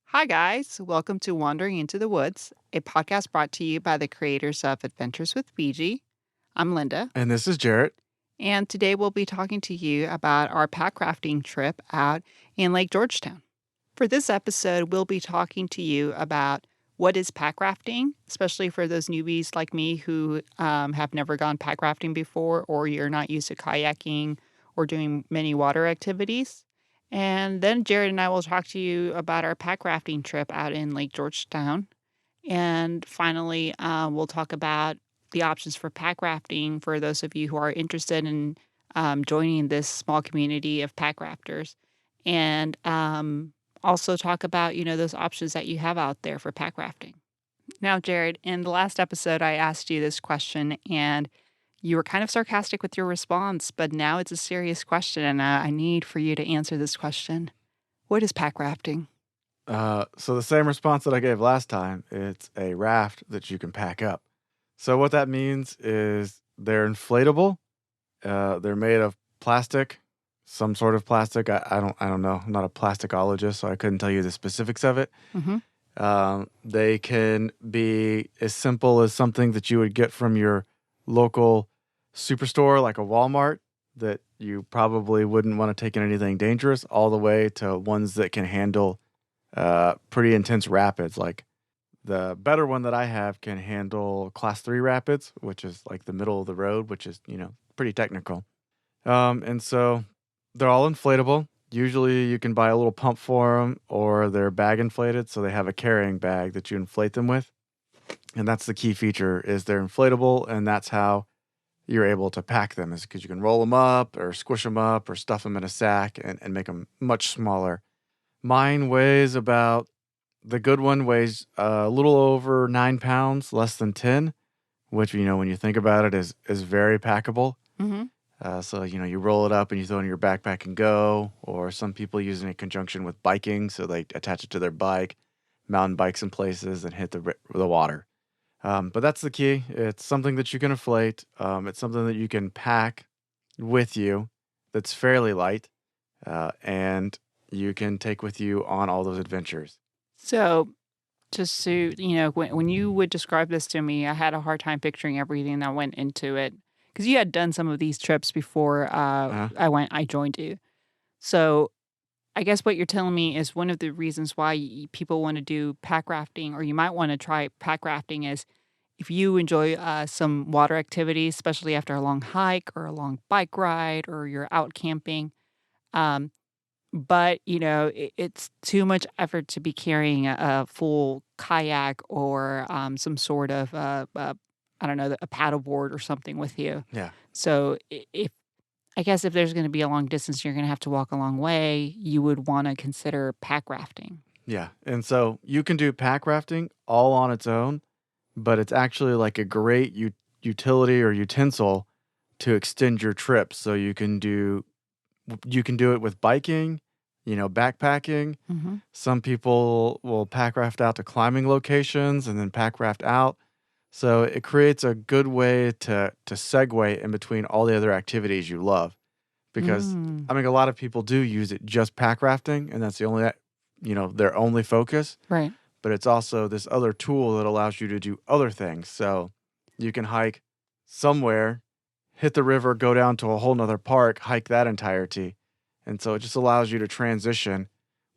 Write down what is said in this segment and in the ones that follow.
Hi, guys. Welcome to Wandering into the Woods, a podcast brought to you by the creators of Adventures with Fiji. I'm Linda, And this is Jarrett. and today we'll be talking to you about our packrafting trip out in Lake Georgetown. For this episode, we'll be talking to you about what is packrafting, especially for those newbies like me who have never gone packrafting before, or you're not used to kayaking or doing many water activities. And then Jared and I will talk to you about our packrafting trip out in Lake Georgetown. And finally, we'll talk about the options for packrafting for those of you who are interested in joining this small community of packrafters. And also talk about, those options that you have out there for packrafting. Now, Jared, in the last episode, I asked you this question, and you were kind of sarcastic with your response, but now it's a serious question, and I need for you to answer this question. What is packrafting? So the same response that I gave last time, it's a raft that you can pack up. So what that means is they're inflatable. They're made of plastic, some sort of plastic. I don't know. I'm not a plasticologist, so I couldn't tell you the specifics of it. Mm-hmm. They can be as simple as something that you would get from your local superstore, like a Walmart, that you probably wouldn't want to take in anything dangerous, all the way to ones that can handle pretty intense rapids. Like the better one that I have can handle class 3 rapids, which is like the middle of the road, which is, pretty technical. And so they're all inflatable. Usually you can buy a little pump for them, or they're bag inflated. So they have a carrying bag that you inflate them with. And that's the key feature, is they're inflatable. And that's how you're able to pack them, is because you can roll them up or squish them up or stuff them in a sack and make them much smaller. Mine weighs about, the good one weighs a little over 9 pounds, less than 10, which, when you think about it, is very packable. Mm-hmm. So, you roll it up and you throw it in your backpack and go, or some people use it in conjunction with biking. So they attach it to their bike, mountain bikes in places, and hit the water. But that's the key. It's something that you can inflate. It's something that you can pack with you that's fairly light, and you can take with you on all those adventures. So, just to, when you would describe this to me, I had a hard time picturing everything that went into it because you had done some of these trips before Uh, I joined you. So, I guess what you're telling me is one of the reasons why people want to do pack rafting, or you might want to try pack rafting, is if you enjoy some water activities, especially after a long hike or a long bike ride, or you're out camping. Um, but it's too much effort to be carrying a full kayak or some sort of I don't know, a paddleboard or something with you. yeah. So if I guess if there's going to be a long distance, you're going to have to walk a long way. You would want to consider pack rafting. Yeah. And so you can do pack rafting all on its own, but it's actually like a great utility or utensil to extend your trip. So you can do it with biking, backpacking. Hmm. Some people will pack raft out to climbing locations and then pack raft out. So it creates a good way to segue in between all the other activities you love. Because Mm, I mean, a lot of people do use it just pack rafting, and that's the only, their only focus. right. But it's also this other tool that allows you to do other things. So you can hike somewhere, hit the river, go down to a whole nother park, hike that entirety. And so it just allows you to transition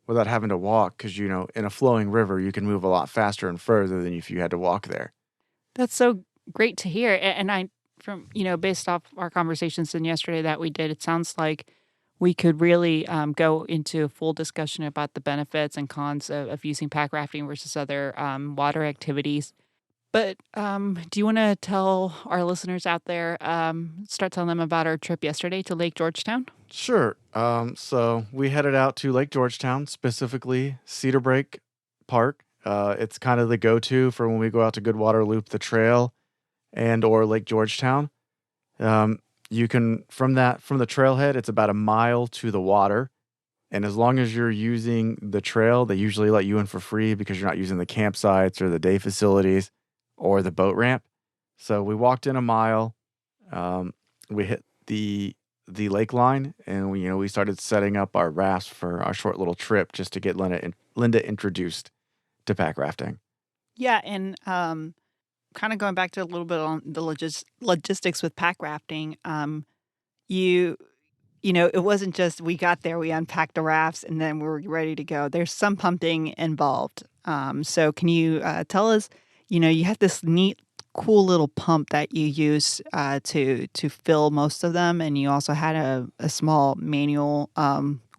without having to walk, because, in a flowing river, you can move a lot faster and further than if you had to walk there. That's so great to hear. And I, from, based off our conversations and yesterday that we did, it sounds like we could really go into a full discussion about the benefits and cons of using pack rafting versus other water activities. But do you want to tell our listeners out there, start telling them about our trip yesterday to Lake Georgetown? Sure. So we headed out to Lake Georgetown, specifically Cedar Break Park. It's kind of the go-to for when we go out to Goodwater Loop, the trail, and or Lake Georgetown. You can from the trailhead, it's about a mile to the water, and as long as you're using the trail, they usually let you in for free because you're not using the campsites or the day facilities or the boat ramp. So we walked in a mile. We hit the lake line, and we started setting up our rafts for our short little trip just to get Linda introduced to pack rafting. Yeah, and kind of going back to a little bit on the logistics with pack rafting. You it wasn't just we got there, we unpacked the rafts, and then we were ready to go. There's some pumping involved. So can you tell us? You have this neat, cool little pump that you use to fill most of them, and you also had a small manual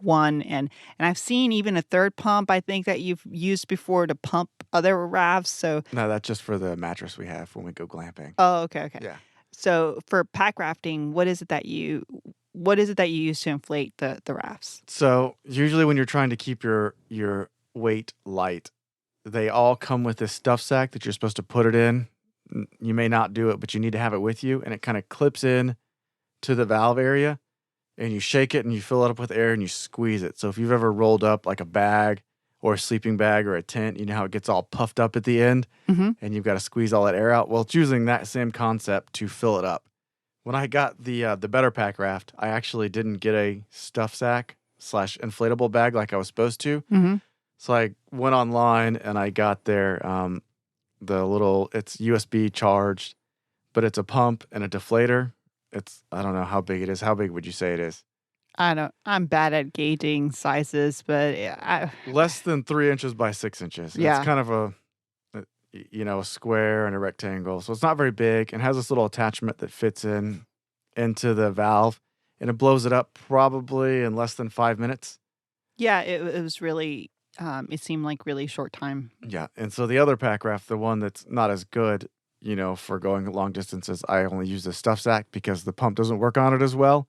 one, and I've seen even a third pump. I think that you've used before to pump other rafts. So No, that's just for the mattress we have when we go glamping. oh, okay, okay. Yeah. So for pack rafting, what is it that you use to inflate the rafts? So usually when you're trying to keep your weight light, they all come with this stuff sack that you're supposed to put it in. You may not do it, but you need to have it with you, and it kind of clips in to the valve area, and you shake it and you fill it up with air and you squeeze it. So if you've ever rolled up like a bag or a sleeping bag or a tent, you know how it gets all puffed up at the end Mhm. and you've got to squeeze all that air out. Well, it's using that same concept to fill it up. When I got the Better Pack Raft, I actually didn't get a stuff sack slash inflatable bag like I was supposed to. Mhm. So I went online and I got it's USB charged, but it's a pump and a deflator. I don't know how big it is. How big would you say it is? I'm bad at gauging sizes, but Less than 3 inches by 6 inches. And it's yeah. kind of a square and a rectangle. So it's not very big and has this little attachment that fits into the valve, and it blows it up probably in less than 5 minutes. Yeah, it was really it seemed like really short time. Yeah. And so the other pack raft, the one that's not as good, for going long distances, I only use the stuff sack because the pump doesn't work on it as well.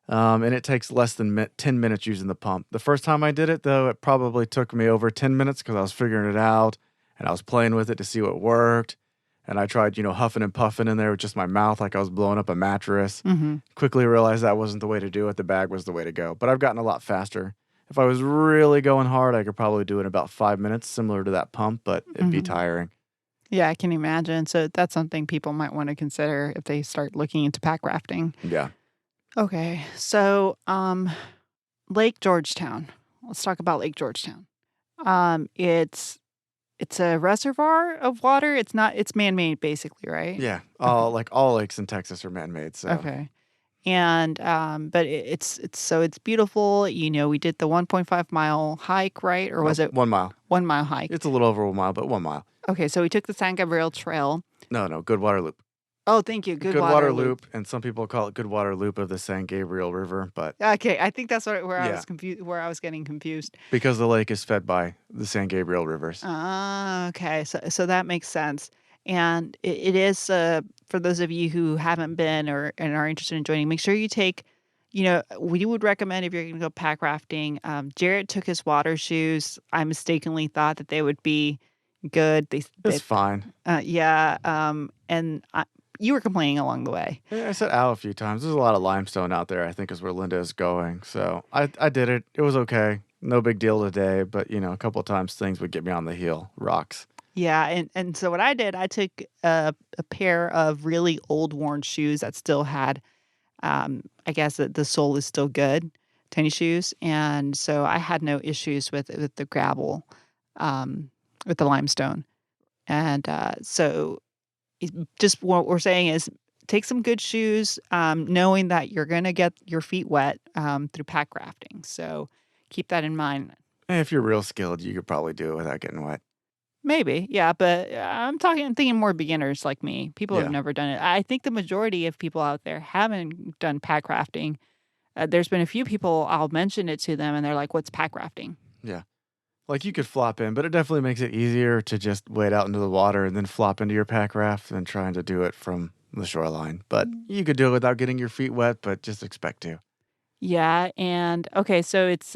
And it takes less than 10 minutes using the pump. The first time I did it, though, it probably took me over 10 minutes because I was figuring it out and I was playing with it to see what worked. And I tried, huffing and puffing in there with just my mouth like I was blowing up a mattress. Mhm. Quickly realized that wasn't the way to do it. The bag was the way to go. But I've gotten a lot faster. If I was really going hard, I could probably do it in about 5 minutes, similar to that pump, but it'd be Mhm. tiring. Yeah, I can imagine. So that's something people might want to consider if they start looking into pack rafting. Yeah. Okay. So, Lake Georgetown. Let's talk about Lake Georgetown. It's a reservoir of water. It's man-made basically, right? Yeah. Okay. All lakes in Texas are man made. So, Okay. And but it's beautiful. We did the 1.5-mile hike, right? Or no, was it 1 mile. 1 mile hike? It's a little over 1 mile, but 1 mile. Okay, so we took the San Gabriel Trail. No, Goodwater Loop. Oh, thank you. Good water Goodwater loop. Loop, and some people call it Goodwater Loop of the San Gabriel River, but Okay, I think that's where I yeah, was confused. Where I was getting confused. because the lake is fed by the San Gabriel rivers. Ah, okay. So that makes sense. And it is for those of you who haven't been or and are interested in joining, make sure you take. We would recommend if you're going to go pack rafting. Jared took his water shoes. I mistakenly thought that they would be good. It's fine. Yeah. And you were complaining along the way. Yeah, I said ow a few times. There's a lot of limestone out there, I think is where Linda is going. So I did it. It was okay. No big deal today, but a couple of times things would get me on the heel. Rocks. Yeah, and so what I did, I took a pair of really old worn shoes that still had, I guess that the sole is still good, tennis shoes, and so I had no issues with the gravel, with the limestone, and so just what we're saying is take some good shoes, knowing that you're gonna get your feet wet through pack rafting. So keep that in mind. If you're real skilled, you could probably do it without getting wet. Maybe, yeah, but I'm thinking more beginners like me, people who've Yeah. never done it. I think the majority of people out there haven't done pack rafting. There's been a few people I'll mention it to them, and they're like, "What's pack rafting?" Yeah. Like you could flop in, but it definitely makes it easier to just wade out into the water and then flop into your pack raft than trying to do it from the shoreline. But you could do it without getting your feet wet, but just expect to. Yeah, and okay, so it's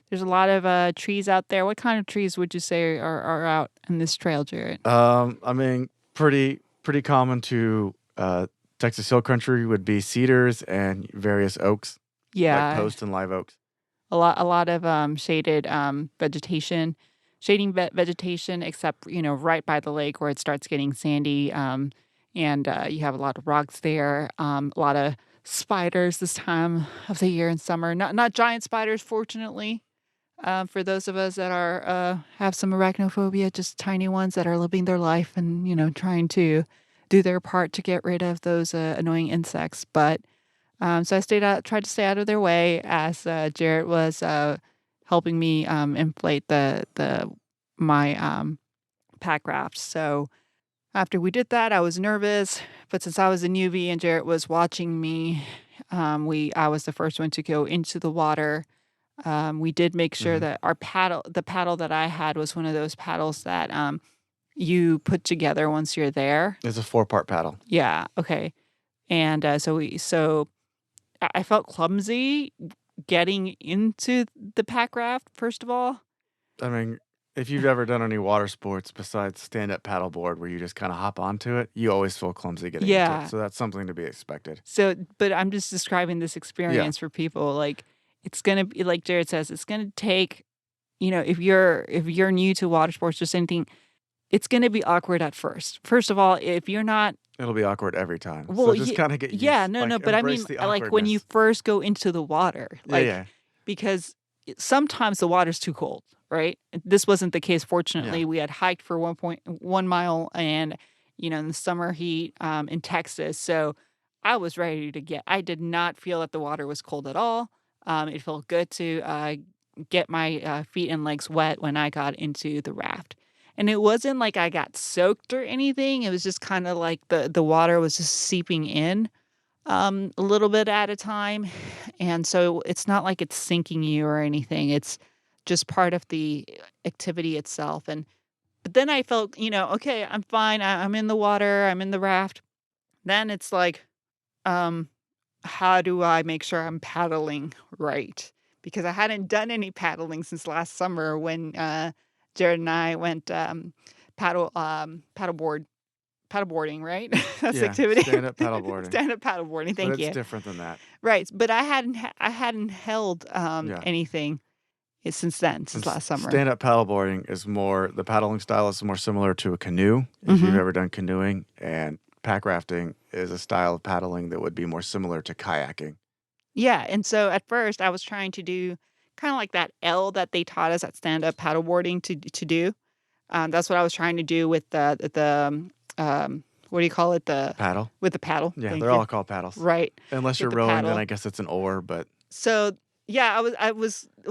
there's a lot of trees out there. What kind of trees would you say are out in this trail, Jared? I mean, pretty common to Texas Hill Country would be cedars and various oaks, like Yeah, post and live oaks. a lot of shaded vegetation, vegetation, except right by the lake where it starts getting sandy, and you have a lot of rocks there. A lot of spiders this time of the year in summer. Not giant spiders, fortunately. For those of us that are have some arachnophobia, just tiny ones that are living their life and trying to do their part to get rid of those annoying insects. But so I tried to stay out of their way as Jarrett was helping me inflate the my pack rafts. So after we did that, I was nervous, but since I was a newbie and Jarrett was watching me, I was the first one to go into the water. We did make sure Hmm. that the paddle that I had was one of those paddles that you put together once you're there. It's a 4-part paddle. Yeah. Okay. And so I felt clumsy getting into the pack raft. First of all, I mean, if you've ever done any water sports besides stand-up paddleboard where you just kind of hop onto it, you always feel clumsy getting into it. yeah. So that's something to be expected. So, but I'm just describing this Yeah. experience for people. Like, it's gonna be like Jared says, it's gonna take, if you're new to water sports, just anything, it's gonna be awkward at first. First of all, if you're not, It'll be awkward every time. So well, just kind of get yeah, used, no, no, like but I embrace mean, the like when you awkwardness. first go into the water, Yeah, yeah. because sometimes the water's too cold, right? This wasn't the case. Yeah. Fortunately, we had hiked for 1.1 mile and, in the summer heat in Texas. So I was ready to I did not feel that the water was cold at all. It felt good to get my feet and legs wet when I got into the raft. And it wasn't like I got soaked or anything. It was just kind of like the water was just seeping in a little bit at a time. And so it's not like it's sinking you or anything. It's just part of the activity itself. But then I felt, okay, I'm fine. I'm in the water. I'm in the raft. Then it's like, um, how do I make sure I'm paddling right? Because I hadn't done any paddling since last summer when Jared and I went paddleboarding, right? That's the Yeah. activity. Stand-up paddleboarding. Stand up paddleboarding. But Thank it's you. different than that. Right, but I hadn't held Yeah. anything since then, And since last summer. stand-up paddleboarding is more, the paddling style is more similar to a canoe, if you've Hmm. ever done canoeing, and pack rafting is a style of paddling that would be more similar to kayaking. Yeah, and so at first I was trying to do kind of like that L that they taught us at stand up paddleboarding to do. That's what I was trying to do with what do you call it? Paddle? With the paddle. Yeah, Thank they're you. all called paddles. Right, Unless with you're the rowing, then I paddle. guess it's an oar, but So yeah,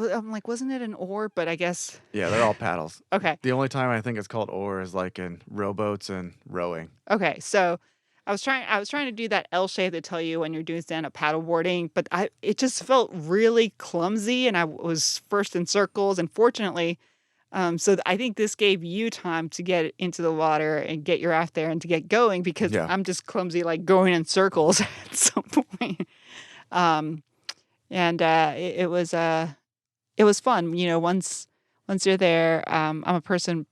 I'm like, wasn't it an oar? But I guess yeah, they're all paddles. okay. The only time I think it's called oar is like in rowboats and rowing. Okay, so I was trying to do that L shape they tell you when you're doing stand-up paddleboarding, but it just felt really clumsy and I was first in circles and fortunately I think this gave you time to get into the water and get your ass there and to get going because Yeah. I'm just clumsy like going in circles at some point. Um and it was fun, once you're there. I'm a person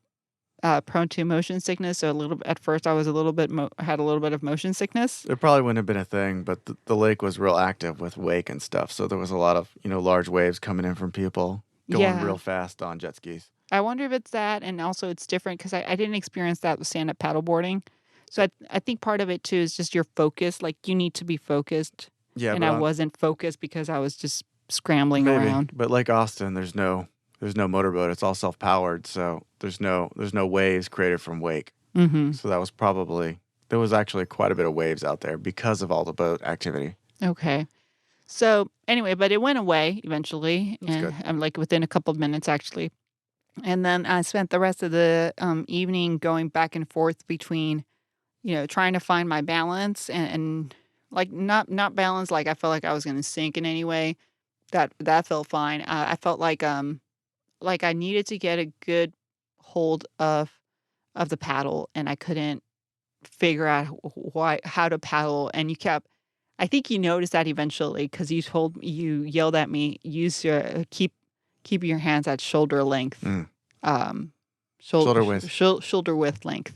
prone to motion sickness, so at first I was a little bit had a little bit of motion sickness. It probably wouldn't have been a thing, but the lake was real active with wake and stuff. So there was a lot of, large waves coming in from people going Yeah. real fast on jet skis. I wonder if it's that, and also it's different because I didn't experience that with stand-up paddleboarding. So I think part of it too is just your focus. Like you need to be focused, Yeah, and but I on, wasn't focused because I was just scrambling maybe, around. but Lake Austin, there's no motorboat. It's all self-powered, so there's no waves created from wake. Mm-hmm. So there was actually quite a bit of waves out there because of all the boat activity. Okay. So anyway, but it went away eventually, That's and good. I'm like within a couple of minutes actually. And then I spent the rest of the evening going back and forth between, trying to find my balance and like not balance. Like I felt like I was going to sink in any way. That felt fine. I felt like I needed to get a good hold of the paddle, and I couldn't figure out how to paddle. And I think you noticed that eventually because you yelled at me, use your keep your hands at shoulder length, Mm. um, Shoulder width. shoulder width length,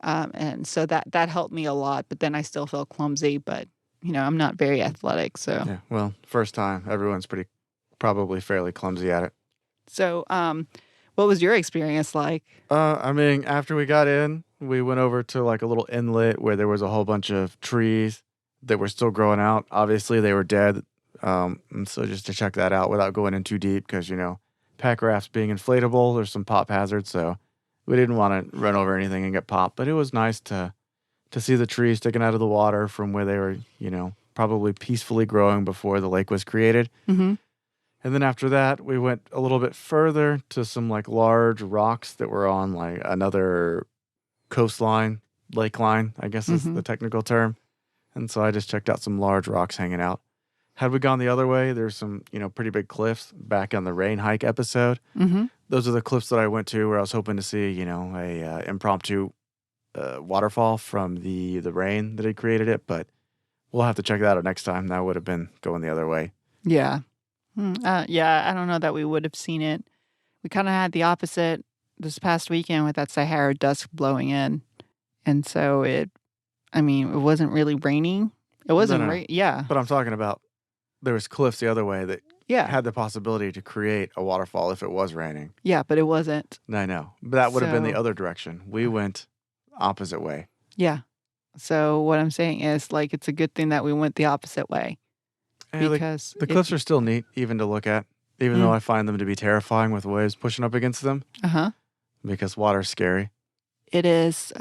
and so that helped me a lot. But then I still felt clumsy. But I'm not very athletic, so Yeah. Well, first time, everyone's probably fairly clumsy at it. so what was your experience like? I mean, after we got in, we went over to like a little inlet where there was a whole bunch of trees that were still growing out. Obviously, they were dead. And so just to check that out without going in too deep, because pack rafts being inflatable, there's some pop hazards, so we didn't want to run over anything and get popped. But it was nice to see the trees sticking out of the water from where they were, probably peacefully growing before the lake was created. Mm-hmm. And then after that, we went a little bit further to some like large rocks that were on like another coastline, lake line, I guess is Mm-hmm. the technical term. And so I just checked out some large rocks hanging out. Had we gone the other way, there's some, pretty big cliffs back on the rain hike episode. Mm-hmm. Those are the cliffs that I went to where I was hoping to see, a impromptu waterfall from the rain that had created it. But we'll have to check that out next time. That would have been going the other way. Yeah. Yeah, I don't know that we would have seen it. We kind of had the opposite this past weekend with that Sahara dust blowing in. And so it wasn't really raining. It No, wasn't no. rain. Yeah. But I'm talking about there was cliffs the other way that Yeah. had the possibility to create a waterfall if it was raining. Yeah, but it wasn't. I know. But that would have been the So, other direction. We went opposite way. yeah. So what I'm saying is like it's a good thing that we went the opposite way And because the cliffs are still neat even to look at, even though I find them to be terrifying with waves pushing up against them uh-huh. because water's scary. It is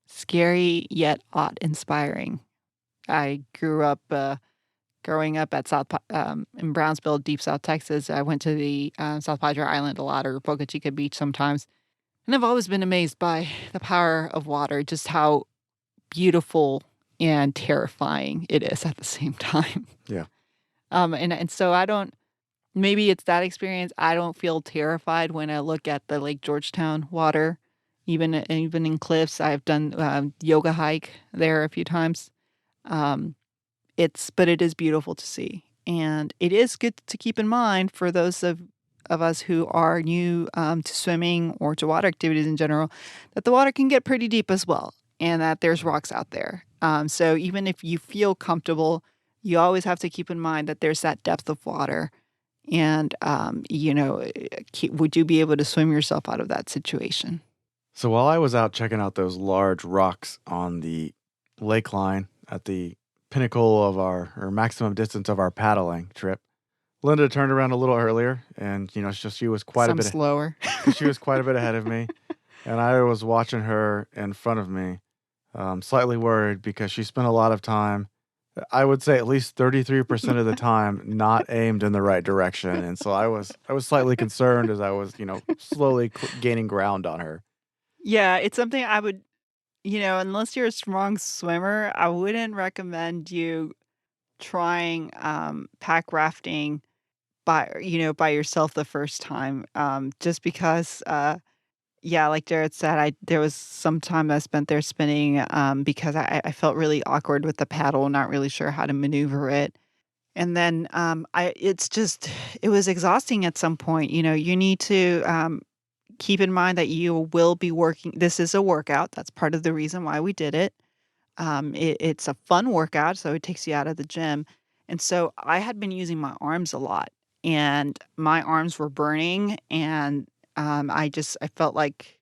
scary yet awe-inspiring. I grew up growing up at in Brownsville, deep South Texas. I went to the South Padre Island a lot or Boca Chica Beach sometimes. And I've always been amazed by the power of water, just how beautiful and terrifying it is at the same time. Yeah. And so I don't, maybe it's that experience. I don't feel terrified when I look at the Lake Georgetown water, even in cliffs. I've done yoga hike there a few times. But it is beautiful to see. And it is good to keep in mind for those of us who are new to swimming or to water activities in general, that the water can get pretty deep as well and that there's rocks out there. So even if you feel comfortable, you always have to keep in mind that there's that depth of water. And, would you be able to swim yourself out of that situation? So while I was out checking out those large rocks on the lake line at the pinnacle of or maximum distance of our paddling trip, Linda turned around a little earlier, and she was quite a bit slower. she was quite a bit ahead of me, and I was watching her in front of me, slightly worried because she spent a lot of time, I would say at least 33% of the time, not aimed in the right direction, and so I was slightly concerned as I was slowly gaining ground on her. Yeah, it's something I would, unless you're a strong swimmer, I wouldn't recommend you trying pack rafting by yourself the first time. Just because yeah, like Jared said, there was some time I spent there spinning because I felt really awkward with the paddle, not really sure how to maneuver it. And then it was exhausting at some point. You need to keep in mind that you will be working. This is a workout. That's part of the reason why we did it. It's a fun workout, so it takes you out of the gym. And so I had been using my arms a lot, and my arms were burning, and I felt like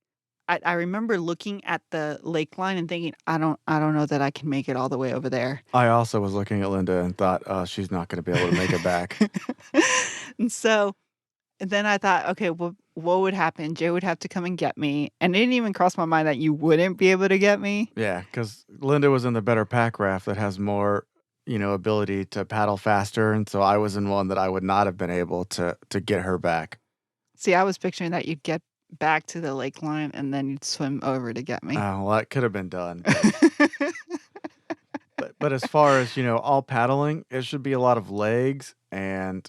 I remember looking at the lake line and thinking, I don't know that I can make it all the way over there. I also was looking at Linda and thought, she's not going to be able to make it back. And then I thought, okay, well, what would happen? Jay would have to come and get me. And it didn't even cross my mind that you wouldn't be able to get me. Yeah, because Linda was in the better pack raft that has more, ability to paddle faster, and so I was in one that I would not have been able to get her back. See, I was picturing that you'd get back to the lake line and then you'd swim over to get me. Oh, well, that could have been done. But as far as, all paddling, it should be a lot of legs and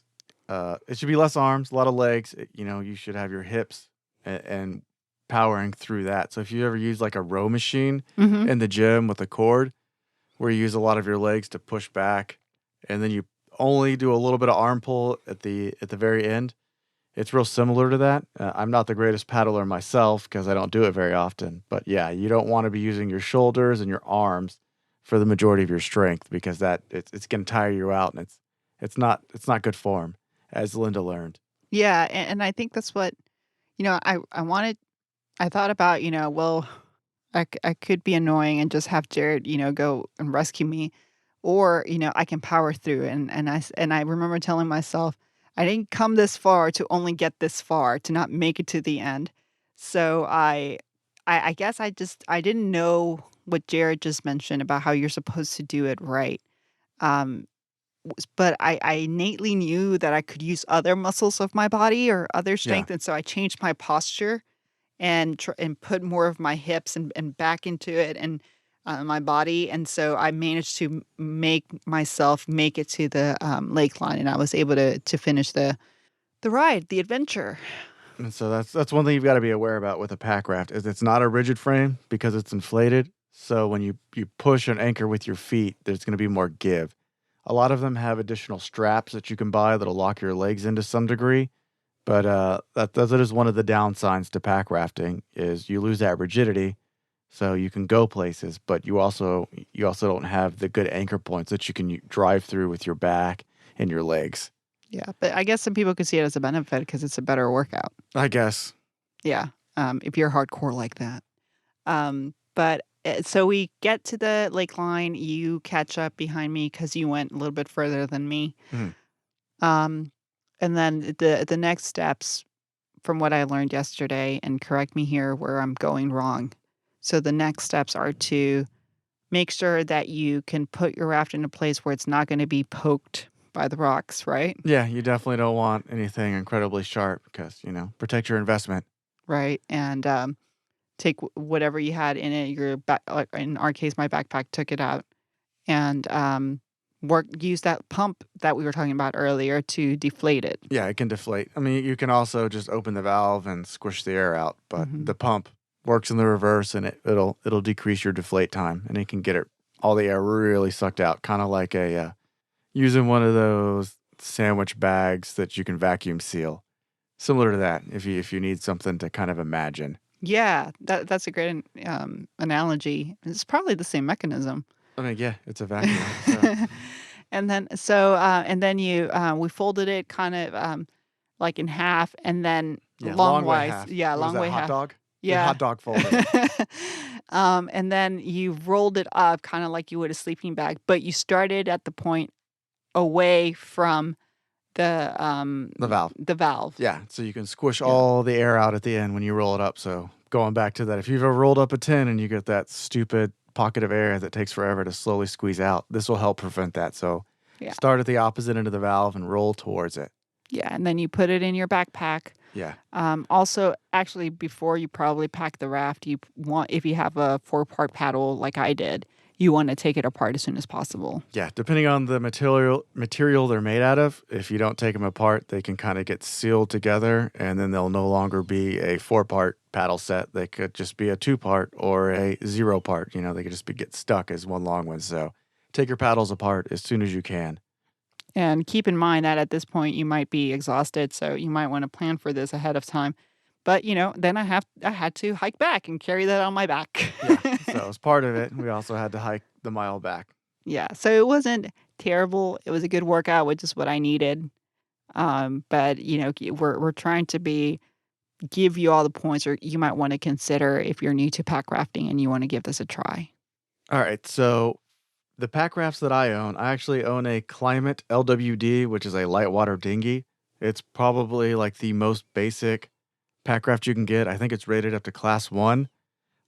it should be less arms, a lot of legs. You should have your hips and powering through that. So if you ever use like a row machine Mhm. in the gym with a cord where you use a lot of your legs to push back and then you only do a little bit of arm pull at the very end, it's real similar to that. I'm not the greatest paddler myself because I don't do it very often. But yeah, you don't want to be using your shoulders and your arms for the majority of your strength because it's going to tire you out and it's not good form, as Linda learned. Yeah, and I think that's what, I thought about, well, I could be annoying and just have Jared, go and rescue me, or I can power through. And I remember telling myself, I didn't come this far to only get this far, to not make it to the end. So I guess I didn't know what Jared just mentioned about how you're supposed to do it right. Um, but I innately knew that I could use other muscles of my body or other Yeah. strength, and so I changed my posture and put more of my hips and back into it and my body, and so I managed to make myself make it to the lake line, and I was able to finish the ride, the adventure. And so that's one thing you've got to be aware about with a pack raft is it's not a rigid frame because it's inflated. So when you push an anchor with your feet, there's going to be more give. A lot of them have additional straps that you can buy that'll lock your legs into some degree. But that is one of the downsides to pack rafting is you lose that rigidity, so you can go places, but you also don't have the good anchor points that you can drive through with your back and your legs. Yeah, but I guess some people could see it as a benefit because it's a better workout. I guess. Yeah, if you're hardcore like that. So we get to the lake line. You catch up behind me because you went a little bit further than me. Mhm. Um, and then the next steps, from what I learned yesterday, and correct me here where I'm going wrong. So the next steps are to make sure that you can put your raft in a place where it's not going to be poked by the rocks, right? Yeah, you definitely don't want anything incredibly sharp because protect your investment. Right, and take whatever you had in it. Your back, like in our case, my backpack took it out, and use that pump that we were talking about earlier to deflate it. Yeah, it can deflate. I mean, you can also just open the valve and squish the air out, but Hmm. the pump works in the reverse, and it'll decrease your deflate time, and it can get all the air really sucked out, kind of like using one of those sandwich bags that you can vacuum seal. Similar to that, if you need something to kind of imagine. Yeah, that's a great analogy. It's probably the same mechanism. I mean, yeah, it's a vacuum. So And then you we folded it kind of like in half, and then yeah, long way longwise, half. yeah, What is long that way hot half. dog? The Yeah. hot dog folded it. And then you rolled it up kind of like you would a sleeping bag, but you started at the point away from the The valve. the valve. Yeah, so you can squish Yeah. all the air out at the end when you roll it up. So going back to that, if you've ever rolled up a tin and you get that stupid pocket of air that takes forever to slowly squeeze out, this will help prevent that. So Yeah. start at the opposite end of the valve and roll towards it. Yeah, and then you put it in your backpack. Yeah. Also, actually, before you probably pack the raft, if you have a 4-part paddle like I did, you want to take it apart as soon as possible. Yeah, depending on the material they're made out of, if you don't take them apart, they can kind of get sealed together and then they'll no longer be a 4-part paddle set. They could just be a 2-part or a 0-part. They could just get stuck as one long one. So take your paddles apart as soon as you can. And keep in mind that at this point you might be exhausted, so you might want to plan for this ahead of time. But then I had to hike back and carry that on my back. Yeah. So as part of it, we also had to hike the mile back. Yeah, so it wasn't terrible. It was a good workout, which is what I needed. But we're trying to give you all the points, or you might want to consider if you're new to pack rafting and you want to give this a try. All right. So the pack rafts that I actually own a Climate LWD, which is a light water dinghy. It's probably like the most basic pack raft you can get. I think it's rated up to class 1.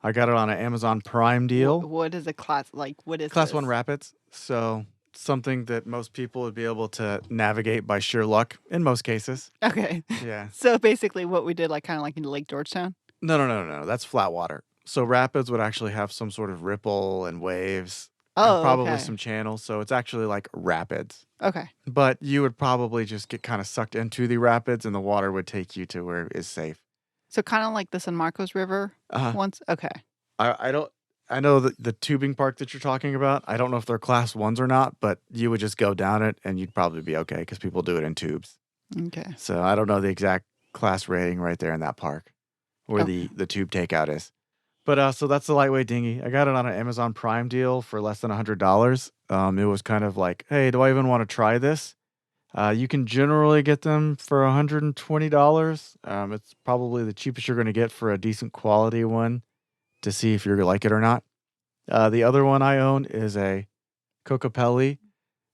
I got it on an Amazon Prime deal. What is a class like? What is Class this? 1 rapids. So something that most people would be able to navigate by sheer luck in most cases. Okay. Yeah. So basically, what we did, like kind of like in Lake Georgetown. No. That's flat water. So rapids would actually have some sort of ripple and waves and Oh, probably okay. some channels. So it's actually like rapids. Okay. But you would probably just get kind of sucked into the rapids and the water would take you to where it is safe. So kind of like the San Marcos River Uh-huh. once. Okay. I don't. I know the tubing park that you're talking about. I don't know if they're class 1s or not, but you would just go down it and you'd probably be okay because people do it in tubes. Okay. So I don't know the exact class rating right there in that park where Okay. the tube takeout is. But so that's the lightweight dinghy. I got it on an Amazon Prime deal for less than $100. It was kind of like, hey, do I even want to try this? You can generally get them for $120. It's probably the cheapest you're going to get for a decent quality one to see if you like it or not. The other one I own is a Cocopelli.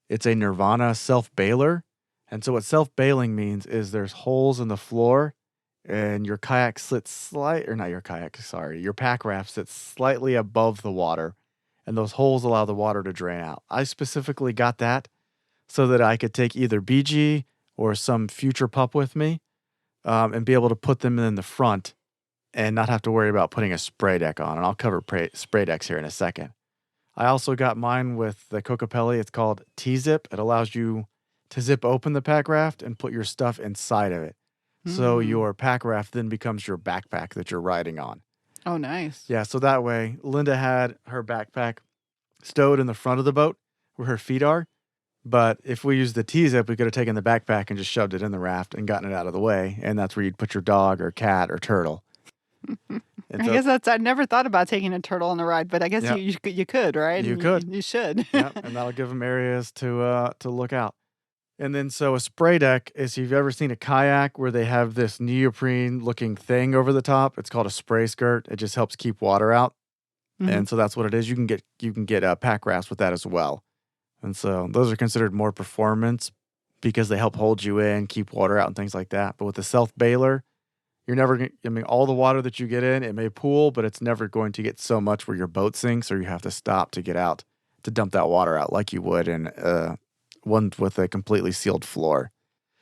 It's a Nirvana self-bailer, And so what self-bailing means is there's holes in the floor and your kayak sits or not your kayak, sorry, your pack raft sits slightly above the water, and those holes allow the water to drain out. I specifically got that so that I could take either BG or some future pup with me, and be able to put them in the front and not have to worry about putting a spray deck on. And I'll cover spray decks here in a second. I also got mine with the Cocopelli. It's called T-Zip. It allows you to zip open the pack raft and put your stuff inside of it. So Mm. your pack raft then becomes your backpack that you're riding on. Oh, nice. Yeah, so that way, Linda had her backpack stowed in the front of the boat where her feet are. But if we used the T-Zip, we could have taken the backpack and just shoved it in the raft and gotten it out of the way. And that's where you'd put your dog or cat or turtle. And I so, guess I never thought about taking a turtle on a ride, but I guess yeah, you could, right? you And could. you should. Yeah, and that'll give them areas to look out. And then so a spray deck is, if you've ever seen a kayak where they have this neoprene looking thing over the top, it's called a spray skirt. It just helps keep water out. Mhm. And so that's what it is. You can get pack rafts with that as well. And so those are considered more performance because they help hold you in, keep water out and things like that. But with the self bailer, you're never going I mean, all the water that you get in, it may pool, but it's never going to get so much where your boat sinks or you have to stop to get out to dump that water out like you would in one with a completely sealed floor.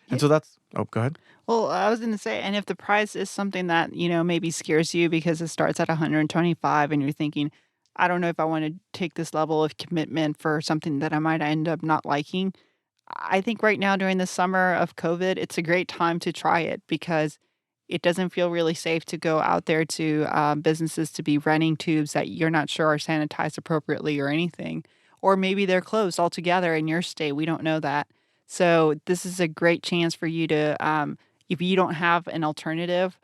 And Yeah. so go ahead. Well, I was going to say, and if the price is something that, maybe scares you because it starts at 125 and you're thinking, I don't know if I want to take this level of commitment for something that I might end up not liking. I think right now during the summer of COVID, it's a great time to try it because it doesn't feel really safe to go out there to businesses to be renting tubes that you're not sure are sanitized appropriately or anything. Or maybe they're closed altogether in your state. We don't know that. So this is a great chance for you to, if you don't have an alternative,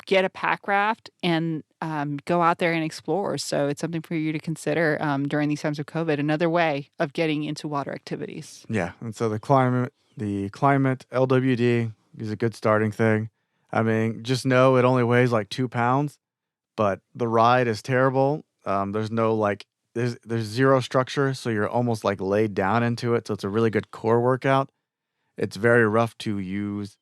get a pack raft and go out there and explore. So it's something for you to consider during these times of COVID. Another way of getting into water activities. Yeah. And so the climate LWD is a good starting thing. I mean, just know it only weighs like 2 pounds, but the ride is terrible. There's no there's zero structure, so you're almost like laid down into it. So it's a really good core workout. It's very rough to use,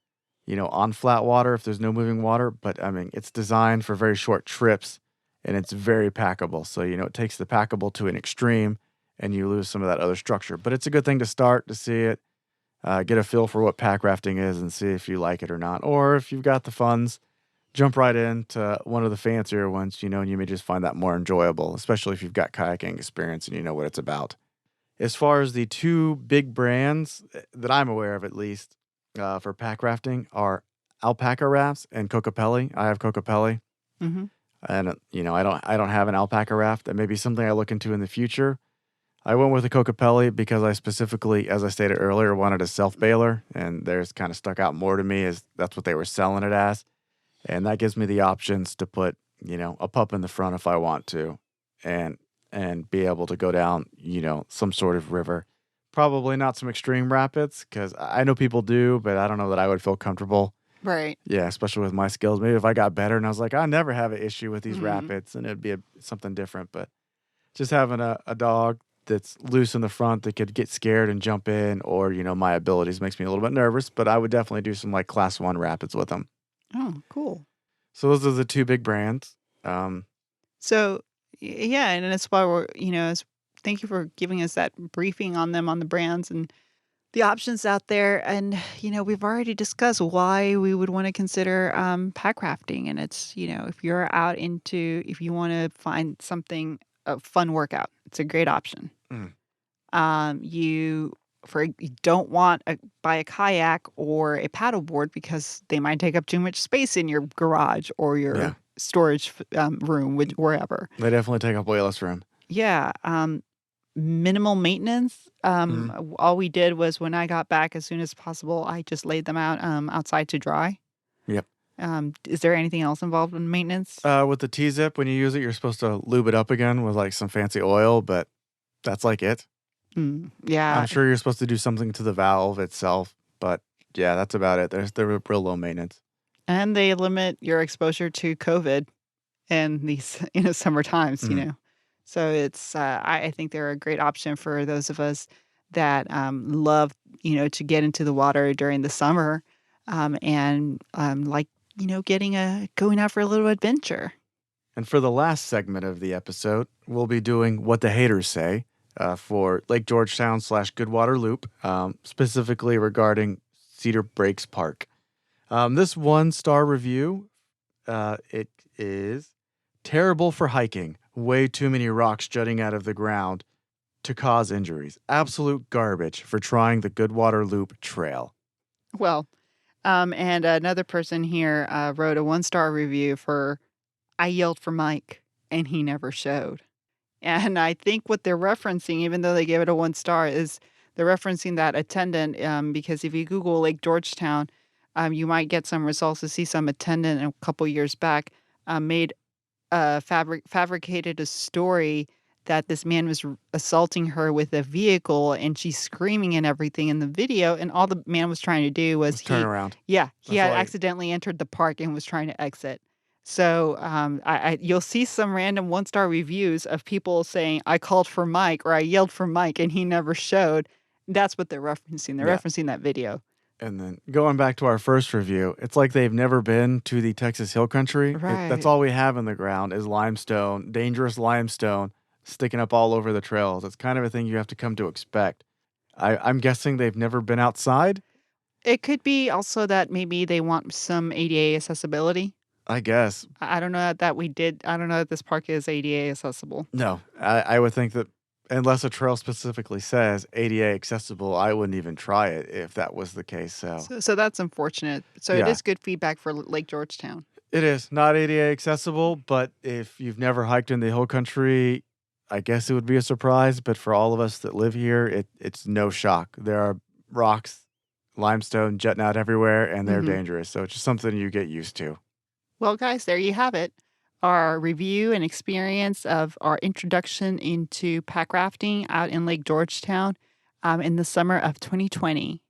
on flat water if there's no moving water. But I mean, it's designed for very short trips, and it's very packable. So it takes the packable to an extreme, and you lose some of that other structure. But it's a good thing to start to see it, get a feel for what pack rafting is, and see if you like it or not, or if you've got the funds jump right into one of the fancier ones, and you may just find that more enjoyable, especially if you've got kayaking experience and you know what it's about. As far as the two big brands that I'm aware of, at least, for pack rafting are Alpaca Rafts and Cocopelli. I have Cocopelli, Hmm. and I don't have an alpaca raft. That may be something I look into in the future. I went with the Cocopelli because I specifically, as I stated earlier, wanted a self bailer, and theirs kind of stuck out more to me as that's what they were selling it as. And that gives me the options to put, a pup in the front if I want to, and be able to go down, some sort of river. Probably not some extreme rapids because I know people do, but I don't know that I would feel comfortable. Right. Yeah, especially with my skills. Maybe if I got better and I was like, I never have an issue with these Mhm. rapids, and it'd be something different. But just having a dog that's loose in the front that could get scared and jump in, or my abilities makes me a little bit nervous. But I would definitely do some like class 1 rapids with them. Oh, cool. So those are the two big brands. Um, So, yeah, and that's why thank you for giving us that briefing on them, on the brands and the options out there. And, we've already discussed why we would want to consider pack rafting. And it's, if you want to find something, a fun workout, it's a great option. mm, You you don't want to buy a kayak or a paddleboard because they might take up too much space in your garage or yeah, your storage room, wherever. they definitely take up way less room. Yeah, minimal maintenance. Mm, All we did was when I got back as soon as possible, I just laid them out outside to dry. yep. Is there anything else involved in maintenance? With the T-Zip, when you use it, you're supposed to lube it up again with like some fancy oil, but that's like it. Yeah, I'm sure you're supposed to do something to the valve itself, but yeah, that's about it. They're real low maintenance. and they limit your exposure to COVID in these summer times. Mm, So it's I think they're a great option for those of us that love, to get into the water during the summer and like, going out for a little adventure. And for the last segment of the episode, we'll be doing What the Haters Say for Lake Georgetown / Goodwater Loop, specifically regarding Cedar Breaks Park. This 1-star review, it is terrible for hiking. Way too many rocks jutting out of the ground to cause injuries. Absolute garbage for trying the Goodwater Loop Trail. Well, and another person here wrote a 1-star review for I yelled for Mike and he never showed. And I think what they're referencing, even though they gave it a 1-star, is they're referencing that attendant because if you Google Lake Georgetown, you might get some results to see some attendant a couple years back made fabricated a story that this man was assaulting her with a vehicle and she's screaming and everything in the video. And all the man was trying to do was Turn around. he That's had why- accidentally entered the park and was trying to exit. So you'll see some random 1-star reviews of people saying, I called for Mike or I yelled for Mike and he never showed. That's what they're referencing. They're Yeah. referencing that video. And then going back to our first review, it's like they've never been to the Texas Hill Country. Right. That's all we have in the ground is limestone, dangerous limestone, sticking up all over the trails. It's kind of a thing you have to come to expect. I'm guessing they've never been outside. It could be also that maybe they want some ADA accessibility. I guess. I don't know I don't know that this park is ADA accessible. No, I would think that unless a trail specifically says ADA accessible, I wouldn't even try it if that was the case. So that's unfortunate. So it Yeah. is good feedback for Lake Georgetown. It is not ADA accessible, but if you've never hiked in the hill country, I guess it would be a surprise. But for all of us that live here, it's no shock. There are rocks, limestone jutting out everywhere, and they're Mhm. dangerous. So it's just something you get used to. Well, guys, there you have it. Our review and experience of our introduction into pack rafting out in Lake Georgetown in the summer of 2020.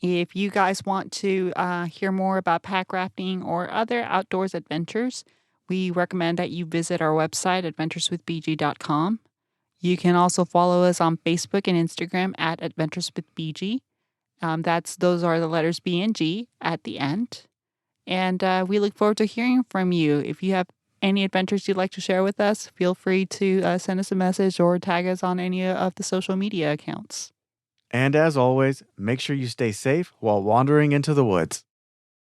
If you guys want to hear more about pack rafting or other outdoors adventures, we recommend that you visit our website, adventureswithbg.com. You can also follow us on Facebook and Instagram at adventureswithbg. Those are the letters B and G at the end. And we look forward to hearing from you. If you have any adventures you'd like to share with us, feel free to send us a message or tag us on any of the social media accounts. And as always, make sure you stay safe while wandering into the woods.